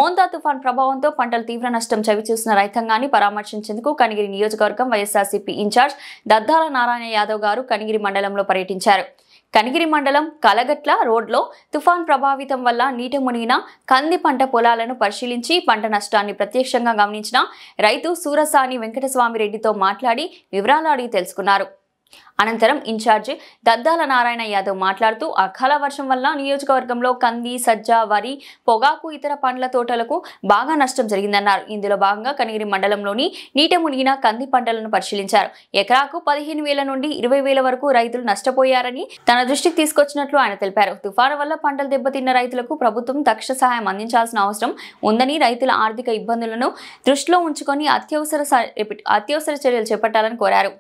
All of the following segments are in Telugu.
మోంతా తుఫాన్ ప్రభావంతో పంటలు తీవ్ర నష్టం చవిచూసిన రైతాంగాన్ని పరామర్శించేందుకు కనిగిరి నియోజకవర్గం వైఎస్ఆర్సీపీ ఇన్ఛార్జ్ దద్దాల నారాయణ యాదవ్ గారు కనిగిరి మండలంలో పర్యటించారు. కనిగిరి మండలం కలగట్ల రోడ్లో తుఫాన్ ప్రభావితం వల్ల నీట మునిగిన కంది పంట పొలాలను పరిశీలించి పంట నష్టాన్ని ప్రత్యక్షంగా గమనించిన రైతు సూరసాని వెంకటస్వామిరెడ్డితో మాట్లాడి వివరాలు అడిగి తెలుసుకున్నారు. అనంతరం ఇన్ఛార్జ్ దద్దాల నారాయణ యాదవ్ మాట్లాడుతూ అకాల వర్షం వల్ల నియోజకవర్గంలో కంది, సజ్జ, వరి, పొగాకు, ఇతర పండ్ల తోటలకు బాగా నష్టం జరిగిందన్నారు. ఇందులో భాగంగా కనిగిరి మండలంలోని నీట మునిగిన కంది పంటలను పరిశీలించారు. ఎకరాకు 15,000 నుండి 20,000 వరకు రైతులు నష్టపోయారని తన దృష్టికి తీసుకొచ్చినట్లు ఆయన తెలిపారు. తుఫాను వల్ల పంటలు దెబ్బతిన్న రైతులకు ప్రభుత్వం తక్షణ సహాయం అందించాల్సిన అవసరం ఉందని, రైతుల ఆర్థిక ఇబ్బందులను దృష్టిలో ఉంచుకొని అత్యవసర చర్యలు చేపట్టాలని కోరారు.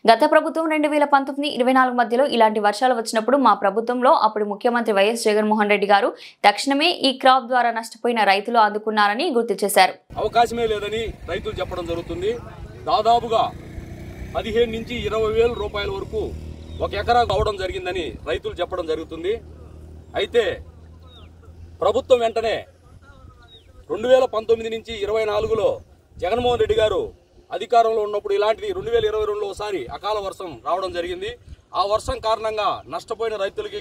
గత ప్రభుత్వం 2019-24 మధ్యలో ఇలాంటి వర్షాలు వచ్చినప్పుడు మా ప్రభుత్వంలో అప్పుడు ముఖ్యమంత్రి వైఎస్ జగన్మోహన్ రెడ్డి గారు తక్షణమే ఈ క్రాప్ ద్వారా నష్టపోయిన రైతులు ఆదుకున్నారని గుర్తు చేశారు. అవకాశమే లేదని రైతులు చెప్పడం జరుగుతుంది. దాదాపుగా 15 నుంచి 20,000 రూపాయల వరకు ఒక ఎకరా కావడం జరిగిందని రైతులు చెప్పడం జరుగుతుంది. అయితే ప్రభుత్వం వెంటనే 2019 నుంచి 24లో జగన్మోహన్ రెడ్డి గారు అధికారంలో ఉన్నప్పుడు ఇలాంటిది 2022లో ఒకసారి అకాల వర్షం రావడం జరిగింది. ఆ వర్షం కారణంగా నష్టపోయిన రైతులకి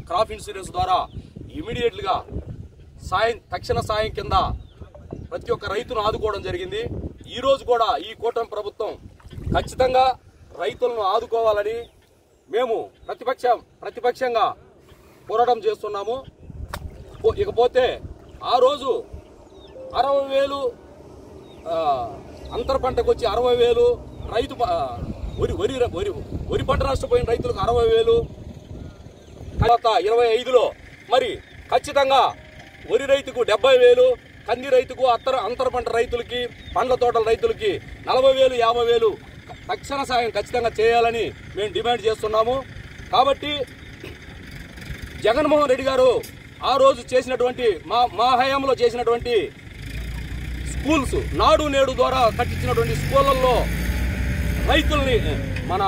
క్రాప్ ఇన్సూరెన్స్ ద్వారా ఇమీడియట్గా తక్షణ సాయం కింద ప్రతి ఒక్క రైతును ఆదుకోవడం జరిగింది. ఈ రోజు కూడా ఈ కూటమి ప్రభుత్వం ఖచ్చితంగా రైతులను ఆదుకోవాలని మేము ప్రతిపక్షంగా పోరాటం చేస్తున్నాము. ఇకపోతే ఆ రోజు 60,000 అంతర పంటకు వచ్చి 60,000, రైతు వరి పంట నష్టపోయిన రైతులకు 60,000, తర్వాత 25లో మరి ఖచ్చితంగా వరి రైతుకు 70,000, కంది రైతుకు అంతర పంట రైతులకి, పండ్ల తోటల రైతులకి 40,000, 50,000 తక్షణ సాయం ఖచ్చితంగా చేయాలని మేము డిమాండ్ చేస్తున్నాము. కాబట్టి జగన్మోహన్ రెడ్డి గారు ఆ రోజు చేసినటువంటి మా హయాంలో చేసినటువంటి స్కూల్స్, నాడు నేడు ద్వారా కట్టించినటువంటి స్కూళ్ళల్లో రైతుల్ని మన